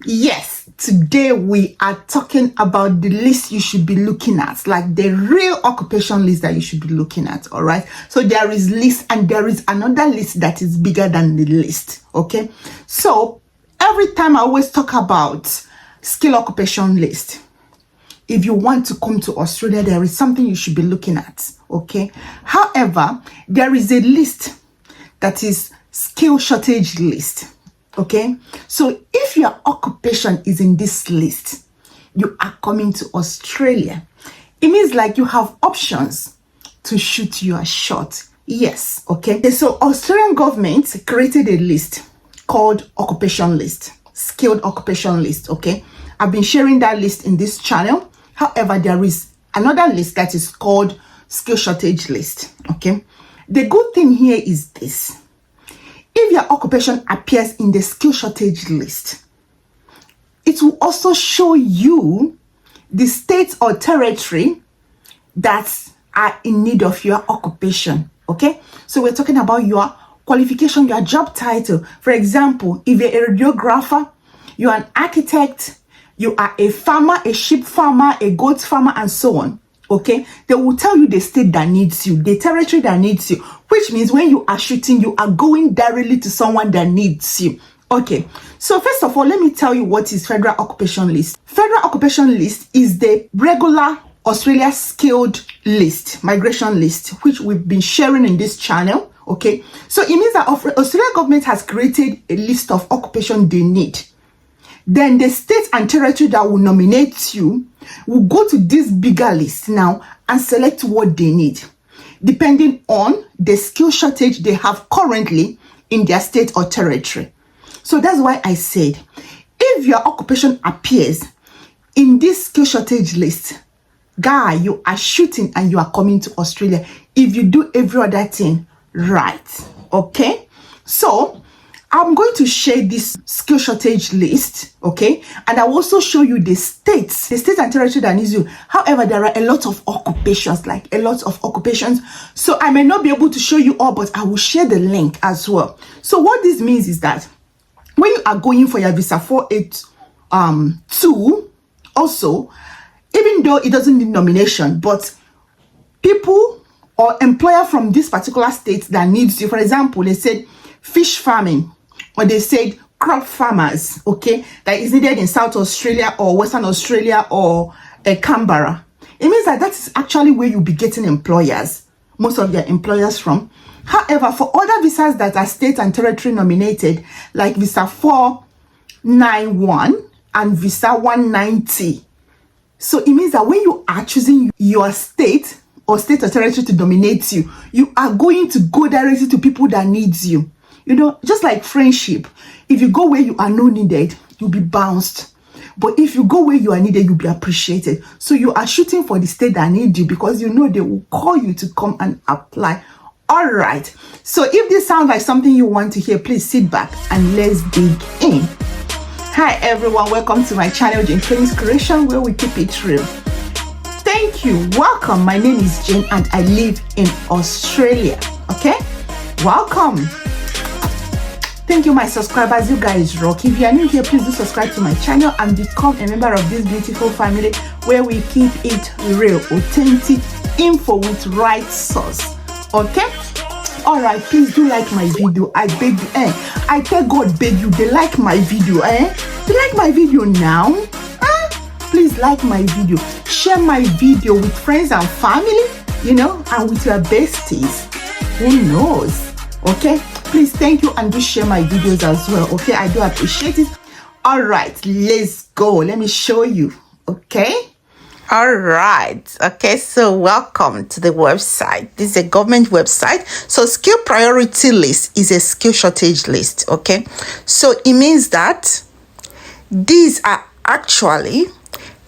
Yes, today we are talking about the list you should be looking at, like the real occupation list that you should be looking at. All right, so there is list and there is another list that is bigger than the list. Okay, so every time I always talk about skill occupation list. If you want to come to Australia, there is something you should be looking at. Okay, however, there is a list that is skill shortage list. Okay, so if your occupation is in this list, you are coming to Australia. It means like you have options to shoot your shot. Yes, okay. So Australian government created a list called occupation list, skilled occupation list. Okay, I've been sharing that list in this channel. However, there is another list that is called skill shortage list. Okay, the good thing here is this. If your occupation appears in the skill shortage list, it will also show you the state or territory that are in need of your occupation. Okay, so we're talking about your qualification, your job title. For example, if you're a radiographer, you're an architect, you are a farmer, a sheep farmer, a goat farmer, and so on. Okay, they will tell you the state that needs you, the territory that needs you, which means when you are shooting, you are going directly to someone that needs you. Okay, so first of all, let me tell you what is federal occupation list. Federal occupation list is the regular Australia skilled list, migration list, which we've been sharing in this channel. Okay, so it means that Australia government has created a list of occupation they need. Then the state and territory that will nominate you will go to this bigger list now and select what they need, depending on the skill shortage they have currently in their state or territory. So that's why I said, if your occupation appears in this skill shortage list, guy, you are shooting and you are coming to Australia if you do every other thing right. Okay, so I'm going to share this skill shortage list, okay? And I'll also show you the states and territory that needs you. However, there are a lot of occupations, So I may not be able to show you all, but I will share the link as well. So what this means is that when you are going for your visa 482, also, even though it doesn't need nomination, but people or employer from this particular state that needs you, for example, they said fish farming, or they said crop farmers, okay, that is needed in South Australia or Western Australia or Canberra. It means that is actually where you'll be getting employers, most of your employers from. However, for other visas that are state and territory nominated, like visa 491 and visa 190, so it means that when you are choosing your state or territory to nominate you, you are going to go directly to people that needs you. You know, just like friendship, if you go where you are not needed, you'll be bounced. But if you go where you are needed, you'll be appreciated. So you are shooting for the state that need you because you know they will call you to come and apply. All right. So if this sounds like something you want to hear, please sit back and let's dig in. Hi, everyone. Welcome to my channel, Jane Kenny's Creation, where we keep it real. Thank you. Welcome. My name is Jane and I live in Australia. Okay? Welcome. Thank you, my subscribers. You guys rock. If you are new here, please do subscribe to my channel and become a member of this beautiful family where we keep it real, authentic info with right source. Okay? All right, please do like my video. I beg you. I tell God, beg you, they like my video. They like my video now. Please like my video. Share my video with friends and family, you know, and with your besties. Who knows? Okay? Please, thank you, and do share my videos as well. Okay, I do appreciate it. All right, let's go. Let me show you. Okay. All right. Okay, so welcome to the website. This is a government website. So skill priority list is a skill shortage list. Okay, so it means that these are actually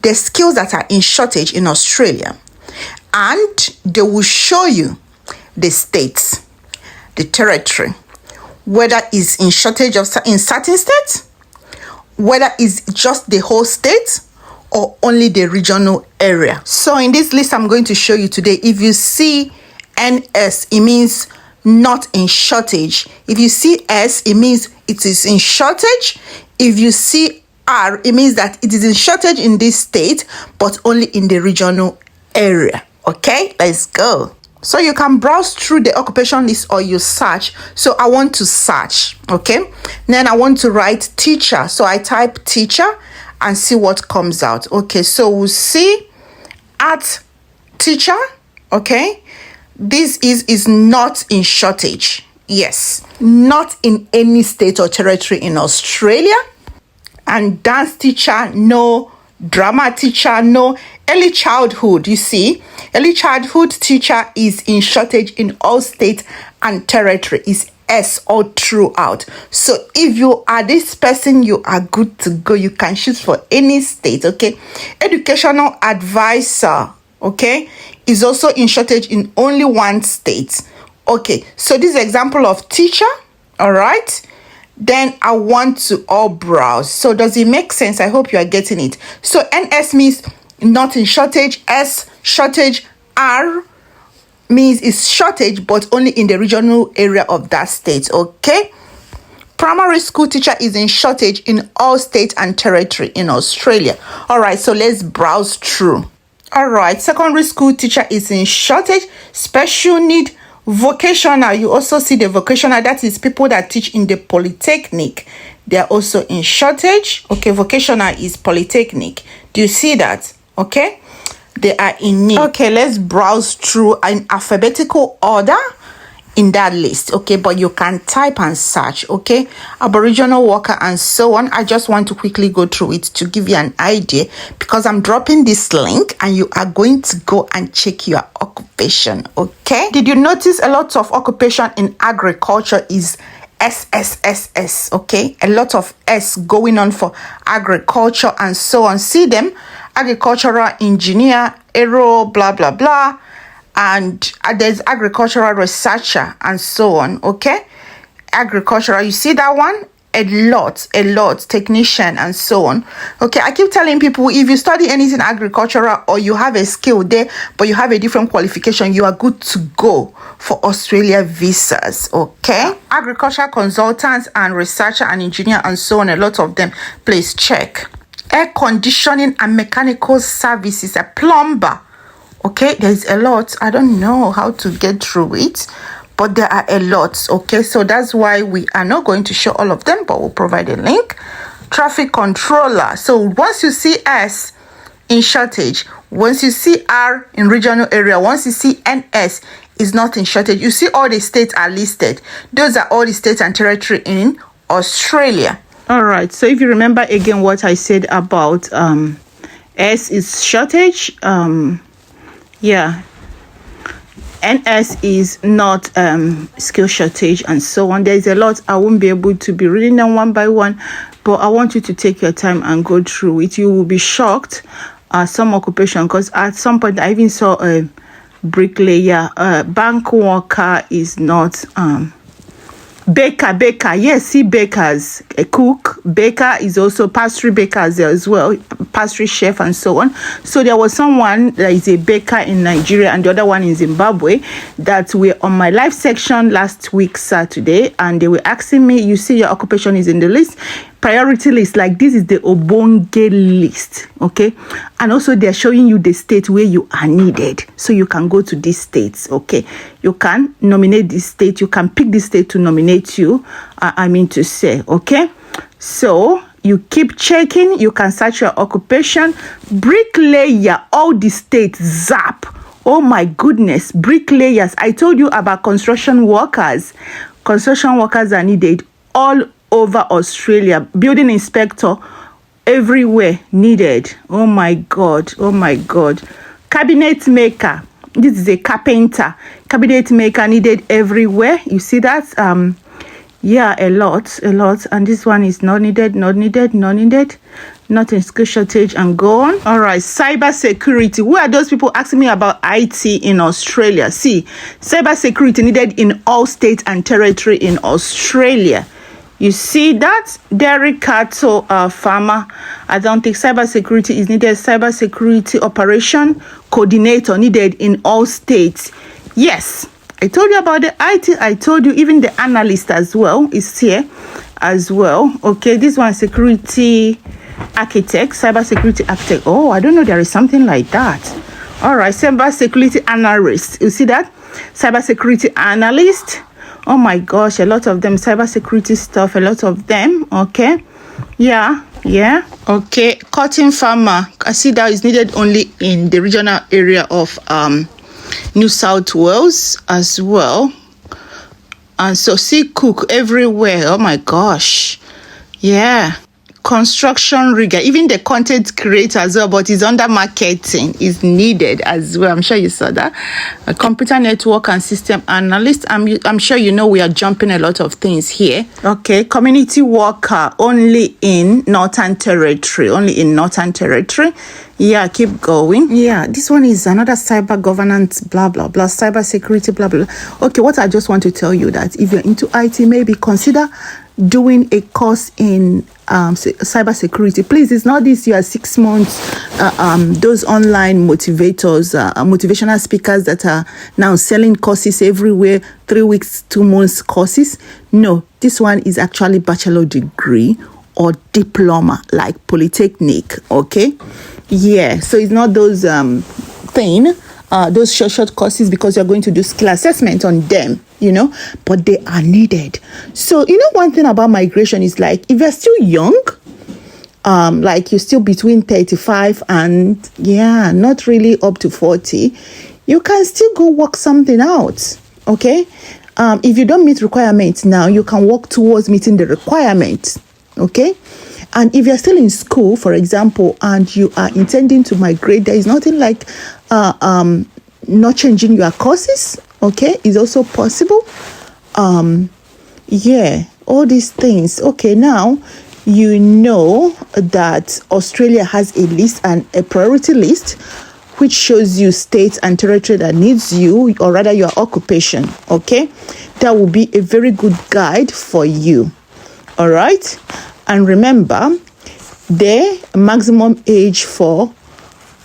the skills that are in shortage in Australia, and they will show you the states, the territory, whether it's in shortage of in certain states, whether it's just the whole state or only the regional area. So in this list I'm going to show you today, if you see NS, it means not in shortage. If you see S, it means it is in shortage. If you see R, it means that it is in shortage in this state, but only in the regional area. Okay, let's go. So you can browse through the occupation list or you search. So I want to search, okay? Then I want to write teacher. So I type teacher and see what comes out. Okay, so we'll see art teacher, okay? This is not in shortage. Yes, not in any state or territory in Australia. And dance teacher, no. Drama teacher, no. Early childhood, you see, early childhood teacher is in shortage in all states and territory. Is S all throughout. So if you are this person, you are good to go. You can choose for any state, okay? Educational advisor, okay, is also in shortage in only one state. Okay, so this is example of teacher, all right? Then I want to all browse. So does it make sense? I hope you are getting it. So NS means not in shortage. S, shortage. R means it's shortage, but only in the regional area of that state. Okay. Primary school teacher is in shortage in all states and territory in Australia. All right. So let's browse through. All right. Secondary school teacher is in shortage. Special need. Vocational, you also see the vocational, that is people that teach in the polytechnic. They are also in shortage. Okay, vocational is polytechnic. Do you see that? Okay, they are in need. Okay, let's browse through in alphabetical order in that list. Okay, but you can type and search. Okay, Aboriginal worker and so on. I just want to quickly go through it to give you an idea, because I'm dropping this link and you are going to go and check your occupation. Okay, did you notice a lot of occupation in agriculture is SSSS? Okay, a lot of S going on for agriculture and so on. See them: agricultural engineer, aero, blah blah blah. And there's agricultural researcher and so on. Okay, agricultural, you see that one? A lot, technician and so on. Okay, I keep telling people, if you study anything agricultural or you have a skill there, but you have a different qualification, you are good to go for Australia visas. Okay, agricultural consultants and researcher and engineer and so on, a lot of them. Please check. Air conditioning and mechanical services, a plumber. Okay, there's a lot. I don't know how to get through it, but there are a lot. Okay, so that's why we are not going to show all of them, but we'll provide a link. Traffic controller. So once you see S in shortage, once you see R in regional area, once you see NS is not in shortage, you see all the states are listed. Those are all the states and territory in Australia. All right, so if you remember again what I said about S is shortage, yeah, NS is not skill shortage and so on. There's a lot. I won't be able to be reading them one by one, but I want you to take your time and go through it. You will be shocked at some occupation, because at some point I even saw a bricklayer. Bank worker is not baker. Yes, see, bakers, a cook. Baker is also pastry bakers there as well, pastry chef and so on. So there was someone that is a baker in Nigeria and the other one in Zimbabwe that were on my live section last week Saturday, and they were asking me, you see your occupation is in the list, priority list, like this is the Obonge list. Okay, and also they're showing you the state where you are needed, so you can go to these states. Okay, you can nominate this state, you can pick this state to nominate you, I mean to say. Okay, so you keep checking, you can search your occupation. Bricklayer, all the states, zap. Oh my goodness, bricklayers. I told you about construction workers. Construction workers are needed all over Australia. Building inspector, everywhere needed. Oh my god. Cabinet maker, this is a carpenter. Cabinet maker needed everywhere. You see that? Yeah, a lot. And this one is not needed, not in skill shortage and go on. All right, cyber security. Who are those people asking me about IT in Australia? See, cyber security needed in all states and territory in Australia. You see that? Dairy cattle farmer. I don't think cyber security is needed. Cyber security operation coordinator needed in all states. Yes, I told you about the IT. I told you even the analyst as well is here as well. Okay, this one security architect, cybersecurity architect. Oh, I don't know, there is something like that. All right, cybersecurity analyst. You see that? Cybersecurity analyst. Oh my gosh, a lot of them, cybersecurity stuff, a lot of them. Okay. Yeah. Okay, cotton farmer. I see that is needed only in the regional area of New South Wales as well. And so see cook everywhere. Oh my gosh. Yeah. Construction rigger, even the content creator as well, but it's under marketing is needed as well. I'm sure you saw that. A computer network and system analyst. I'm sure you know we are jumping a lot of things here. Okay, community worker only in Northern Territory. Yeah, keep going. Yeah, this one is another cyber governance, blah blah blah, cyber security, blah blah. Okay, what I just want to tell you that if you're into IT, maybe consider doing a course in cyber security. Please, it's not this year 6 months those online motivators, motivational speakers that are now selling courses everywhere, 3 weeks, 2 months courses. No, this one is actually bachelor degree or diploma, like polytechnic. Okay, yeah, so it's not those those short courses, because you're going to do skill assessment on them, you know, but they are needed. So, you know, one thing about migration is, like, if you're still young, like you're still between 35 and not really up to 40, you can still go work something out. Okay, if you don't meet requirements now, you can work towards meeting the requirements. Okay, and if you're still in school, for example, and you are intending to migrate, there is nothing like not changing your courses. Okay, is also possible. Yeah, all these things. Okay, now you know that Australia has a list, and a priority list, which shows you states and territory that needs you, or rather your occupation. Okay, that will be a very good guide for you. All right, and remember, the maximum age for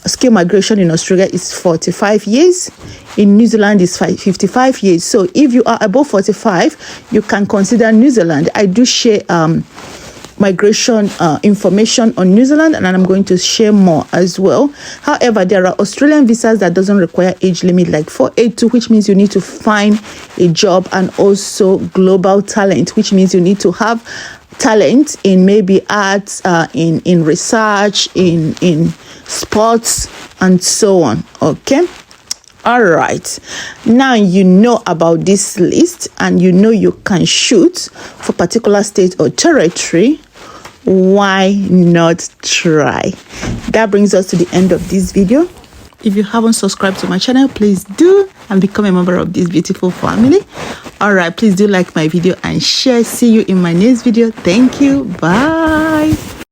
skill migration in Australia is 45 years. In New Zealand is 55 years. So if you are above 45, you can consider New Zealand. I do share migration information on New Zealand, and I'm going to share more as well. However, there are Australian visas that doesn't require age limit, like 482, which means you need to find a job, and also global talent, which means you need to have talent in maybe arts, in research, in sports, and so on. Okay, all right, now you know about this list, and you know you can shoot for particular state or territory. Why not try? That brings us to the end of this video. If you haven't subscribed to my channel, please do, and become a member of this beautiful family. All right, please do like my video and share. See you in my next video. Thank you. Bye.